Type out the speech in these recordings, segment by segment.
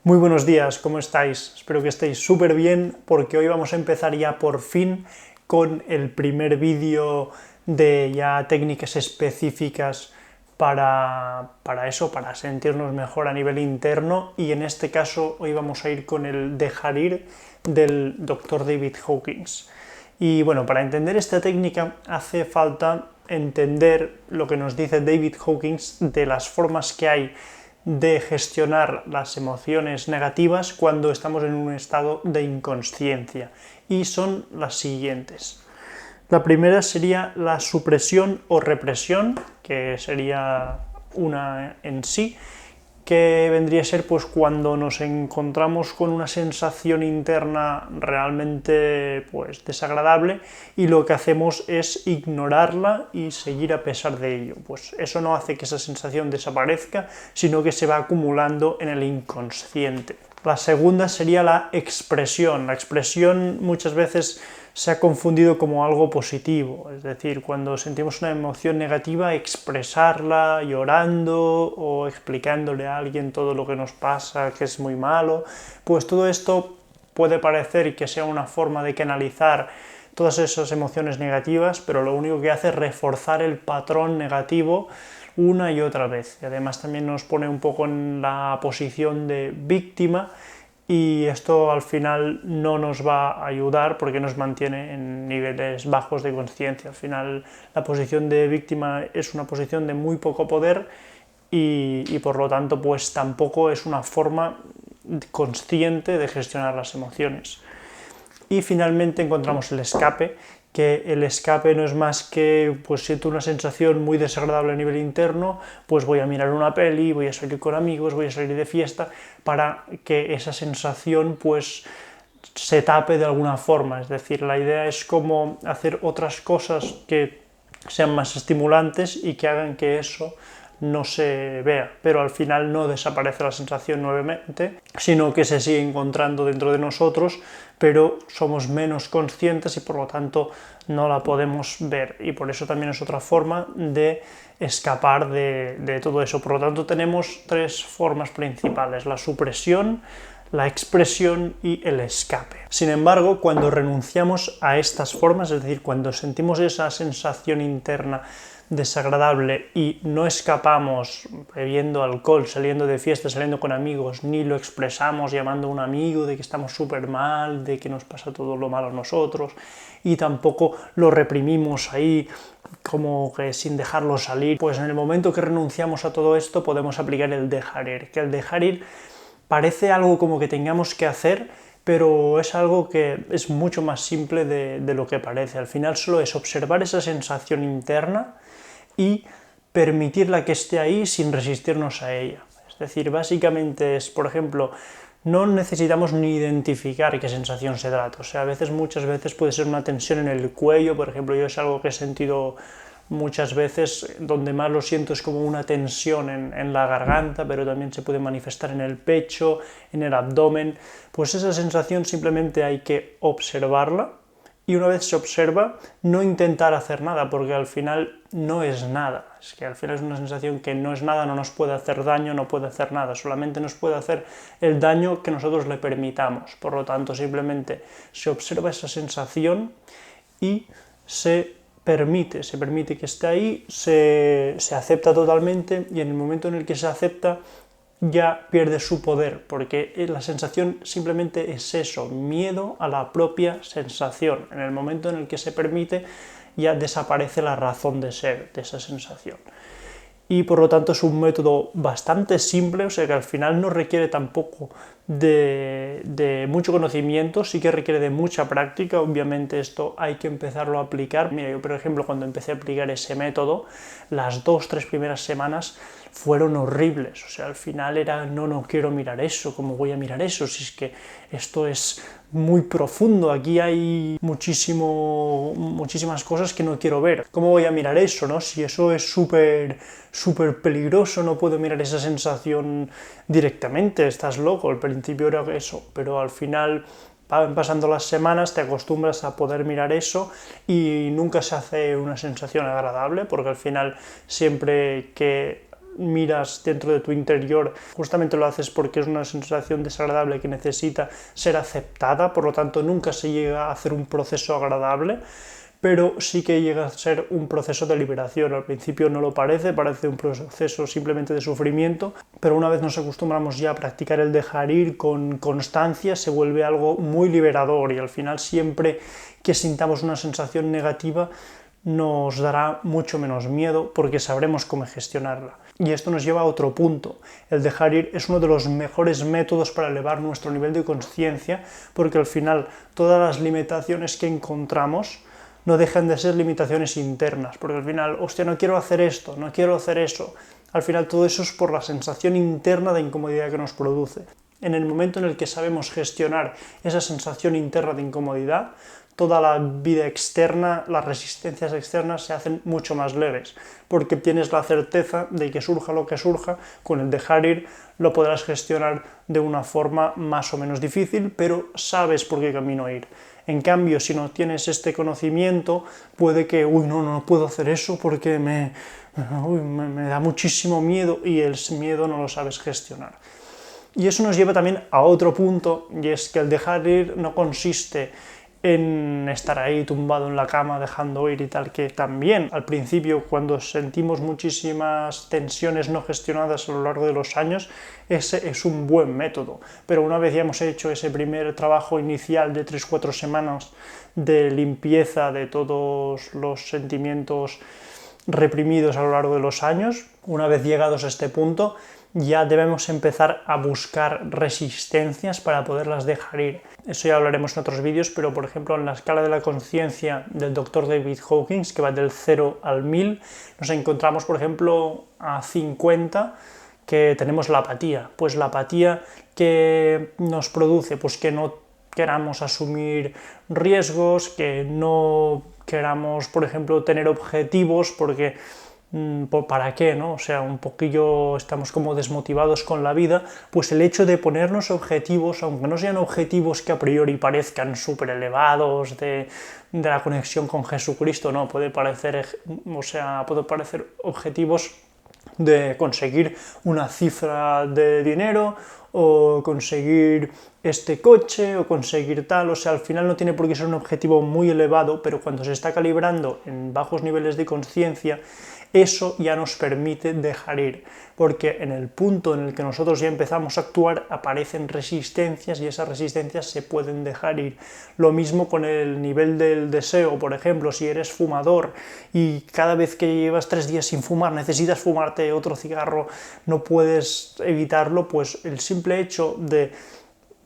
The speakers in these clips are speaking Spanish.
Muy buenos días, ¿cómo estáis? Espero que estéis súper bien porque hoy vamos a empezar ya por fin con el primer vídeo de ya técnicas específicas para sentirnos mejor a nivel interno, y en este caso hoy vamos a ir con el dejar ir del Dr. David Hawkins. Y bueno, para entender esta técnica hace falta entender lo que nos dice David Hawkins de las formas que hay de gestionar las emociones negativas cuando estamos en un estado de inconsciencia, y son las siguientes. La primera sería la supresión o represión, que sería una en sí, que vendría a ser pues cuando nos encontramos con una sensación interna realmente pues desagradable y lo que hacemos es ignorarla y seguir a pesar de ello. Pues eso no hace que esa sensación desaparezca, sino que se va acumulando en el inconsciente. La segunda sería la expresión. La expresión muchas veces se ha confundido como algo positivo, es decir, cuando sentimos una emoción negativa, expresarla llorando o explicándole a alguien todo lo que nos pasa, que es muy malo, pues todo esto puede parecer que sea una forma de canalizar todas esas emociones negativas, pero lo único que hace es reforzar el patrón negativo una y otra vez, y además también nos pone un poco en la posición de víctima, y esto al final no nos va a ayudar porque nos mantiene en niveles bajos de conciencia. Al final la posición de víctima es una posición de muy poco poder y por lo tanto pues tampoco es una forma consciente de gestionar las emociones. Y finalmente encontramos el escape, que el escape no es más que, pues siento una sensación muy desagradable a nivel interno, pues voy a mirar una peli, voy a salir con amigos, voy a salir de fiesta, para que esa sensación pues se tape de alguna forma. Es decir, la idea es como hacer otras cosas que sean más estimulantes y que hagan que eso no se vea, pero al final no desaparece la sensación nuevamente, sino que se sigue encontrando dentro de nosotros, pero somos menos conscientes y por lo tanto no la podemos ver, y por eso también es otra forma de escapar de todo eso. Por lo tanto tenemos tres formas principales: la supresión, la expresión y el escape. Sin embargo, cuando renunciamos a estas formas, es decir, cuando sentimos esa sensación interna desagradable y no escapamos bebiendo alcohol, saliendo de fiesta, saliendo con amigos, ni lo expresamos llamando a un amigo de que estamos súper mal, de que nos pasa todo lo malo a nosotros, y tampoco lo reprimimos ahí como que sin dejarlo salir, pues en el momento que renunciamos a todo esto podemos aplicar el dejar ir, que el dejar ir parece algo como que tengamos que hacer, pero es algo que es mucho más simple de lo que parece. Al final solo es observar esa sensación interna y permitirla que esté ahí sin resistirnos a ella. Es decir, básicamente es, por ejemplo, no necesitamos ni identificar qué sensación se trata. O sea, muchas veces puede ser una tensión en el cuello, por ejemplo, yo es algo que he sentido muchas veces, donde más lo siento es como una tensión en la garganta, pero también se puede manifestar en el pecho, en el abdomen. Pues esa sensación simplemente hay que observarla, y una vez se observa, no intentar hacer nada, porque al final no es nada. Es que al final es una sensación que no es nada, no nos puede hacer daño, no puede hacer nada, solamente nos puede hacer el daño que nosotros le permitamos. Por lo tanto, simplemente se observa esa sensación y se permite que esté ahí, se acepta totalmente, y en el momento en el que se acepta ya pierde su poder, porque la sensación simplemente es eso, miedo a la propia sensación. En el momento en el que se permite, ya desaparece la razón de ser de esa sensación. Y por lo tanto es un método bastante simple, o sea que al final no requiere tampoco de mucho conocimiento, sí que requiere de mucha práctica. Obviamente esto hay que empezarlo a aplicar. Mira, yo por ejemplo cuando empecé a aplicar ese método, las 2-3 primeras semanas fueron horribles, o sea, al final era no quiero mirar eso, ¿cómo voy a mirar eso? Si es que esto es muy profundo, aquí hay muchísimas cosas que no quiero ver, ¿cómo voy a mirar eso, no? Si eso es súper peligroso, no puedo mirar esa sensación directamente, estás loco. Al principio era eso, pero al final van pasando las semanas, te acostumbras a poder mirar eso y nunca se hace una sensación agradable, porque al final siempre que miras dentro de tu interior, justamente lo haces porque es una sensación desagradable que necesita ser aceptada, por lo tanto nunca se llega a hacer un proceso agradable, pero sí que llega a ser un proceso de liberación. Al principio no lo parece, parece un proceso simplemente de sufrimiento, pero una vez nos acostumbramos ya a practicar el dejar ir con constancia, se vuelve algo muy liberador y al final siempre que sintamos una sensación negativa nos dará mucho menos miedo porque sabremos cómo gestionarla. Y esto nos lleva a otro punto. El dejar ir es uno de los mejores métodos para elevar nuestro nivel de conciencia, porque al final todas las limitaciones que encontramos no dejan de ser limitaciones internas, porque al final, hostia, no quiero hacer esto, no quiero hacer eso. Al final todo eso es por la sensación interna de incomodidad que nos produce. En el momento en el que sabemos gestionar esa sensación interna de incomodidad, toda la vida externa, las resistencias externas se hacen mucho más leves, porque tienes la certeza de que surja lo que surja, con el dejar ir lo podrás gestionar de una forma más o menos difícil, pero sabes por qué camino ir. En cambio, si no tienes este conocimiento, puede que, no puedo hacer eso porque me da muchísimo miedo y el miedo no lo sabes gestionar. Y eso nos lleva también a otro punto, y es que el dejar ir no consiste en estar ahí tumbado en la cama dejando ir y tal, que también al principio cuando sentimos muchísimas tensiones no gestionadas a lo largo de los años, ese es un buen método, pero una vez ya hemos hecho ese primer trabajo inicial de 3-4 semanas de limpieza de todos los sentimientos reprimidos a lo largo de los años, una vez llegados a este punto, ya debemos empezar a buscar resistencias para poderlas dejar ir. Eso ya hablaremos en otros vídeos, pero por ejemplo en la escala de la conciencia del Dr. David Hawkins, que va del 0 al 1000, nos encontramos por ejemplo a 50, que tenemos la apatía. Pues la apatía que nos produce, pues que no queramos asumir riesgos, que no queramos, por ejemplo, tener objetivos, porque ¿para qué? ¿No? O sea, un poquillo estamos como desmotivados con la vida, pues el hecho de ponernos objetivos, aunque no sean objetivos que a priori parezcan súper elevados de la conexión con Jesucristo, no, puede parecer objetivos de conseguir una cifra de dinero o conseguir este coche o conseguir tal, o sea, al final no tiene por qué ser un objetivo muy elevado, pero cuando se está calibrando en bajos niveles de conciencia, eso ya nos permite dejar ir, porque en el punto en el que nosotros ya empezamos a actuar aparecen resistencias y esas resistencias se pueden dejar ir. Lo mismo con el nivel del deseo, por ejemplo, si eres fumador y cada vez que llevas 3 días sin fumar necesitas fumarte otro cigarro, no puedes evitarlo, pues el simple hecho de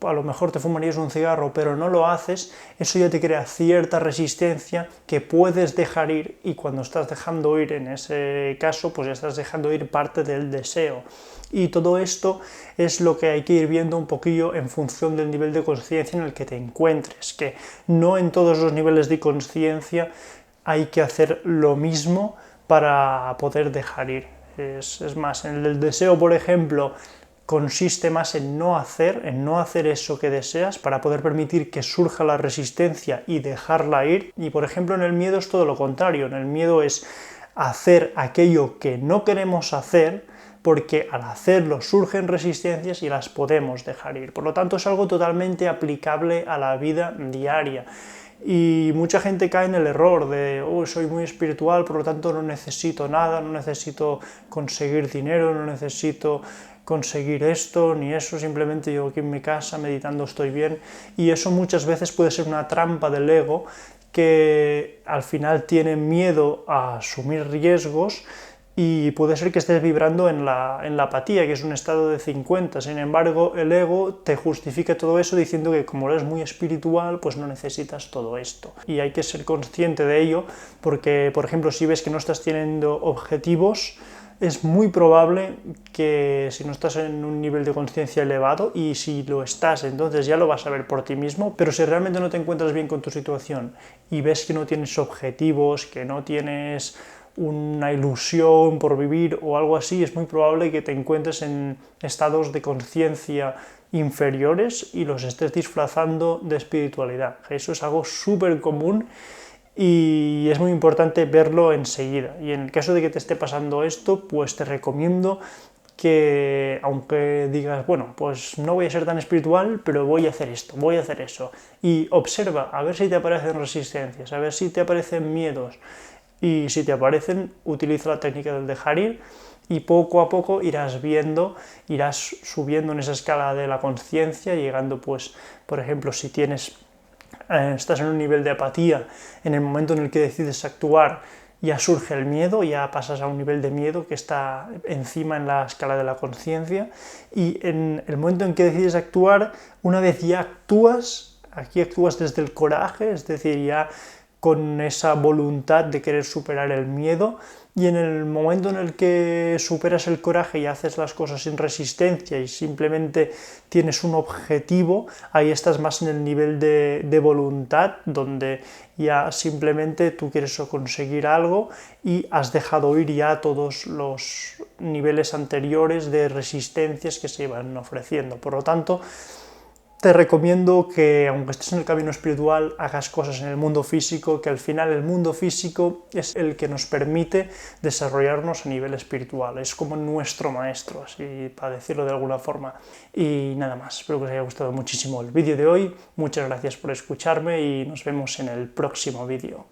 a lo mejor te fumarías un cigarro, pero no lo haces, eso ya te crea cierta resistencia que puedes dejar ir, y cuando estás dejando ir en ese caso, pues ya estás dejando ir parte del deseo. Y todo esto es lo que hay que ir viendo un poquillo en función del nivel de conciencia en el que te encuentres, que no en todos los niveles de conciencia hay que hacer lo mismo para poder dejar ir. Es más, en el deseo, por ejemplo, consiste más en no hacer eso que deseas para poder permitir que surja la resistencia y dejarla ir. Y por ejemplo en el miedo es todo lo contrario, en el miedo es hacer aquello que no queremos hacer, porque al hacerlo surgen resistencias y las podemos dejar ir. Por lo tanto es algo totalmente aplicable a la vida diaria. Y mucha gente cae en el error de soy muy espiritual, por lo tanto no necesito nada, no necesito conseguir dinero, no necesito conseguir esto ni eso, simplemente yo aquí en mi casa meditando estoy bien, y eso muchas veces puede ser una trampa del ego que al final tiene miedo a asumir riesgos y puede ser que estés vibrando en la apatía, que es un estado de 50. Sin embargo, el ego te justifica todo eso diciendo que como eres muy espiritual, pues no necesitas todo esto. Y hay que ser consciente de ello porque, por ejemplo, si ves que no estás teniendo objetivos, es muy probable que si no estás en un nivel de conciencia elevado, y si lo estás, entonces ya lo vas a ver por ti mismo, pero si realmente no te encuentras bien con tu situación y ves que no tienes objetivos, que no tienes una ilusión por vivir o algo así, es muy probable que te encuentres en estados de conciencia inferiores y los estés disfrazando de espiritualidad. Eso es algo súper común y es muy importante verlo enseguida. Y en el caso de que te esté pasando esto, pues te recomiendo que, aunque digas, bueno, pues no voy a ser tan espiritual, pero voy a hacer esto, voy a hacer eso, y observa a ver si te aparecen resistencias, a ver si te aparecen miedos, y si te aparecen, utiliza la técnica del dejar ir, y poco a poco irás viendo, irás subiendo en esa escala de la conciencia, llegando, pues, por ejemplo, si estás en un nivel de apatía, en el momento en el que decides actuar, ya surge el miedo, ya pasas a un nivel de miedo que está encima en la escala de la conciencia, y en el momento en que decides actuar, una vez ya actúas, aquí actúas desde el coraje, es decir, ya con esa voluntad de querer superar el miedo, y en el momento en el que superas el coraje y haces las cosas sin resistencia y simplemente tienes un objetivo, ahí estás más en el nivel de voluntad, donde ya simplemente tú quieres conseguir algo y has dejado ir ya todos los niveles anteriores de resistencias que se iban ofreciendo. Por lo tanto, te recomiendo que, aunque estés en el camino espiritual, hagas cosas en el mundo físico, que al final el mundo físico es el que nos permite desarrollarnos a nivel espiritual, es como nuestro maestro, así para decirlo de alguna forma. Y nada más, espero que os haya gustado muchísimo el vídeo de hoy, muchas gracias por escucharme y nos vemos en el próximo vídeo.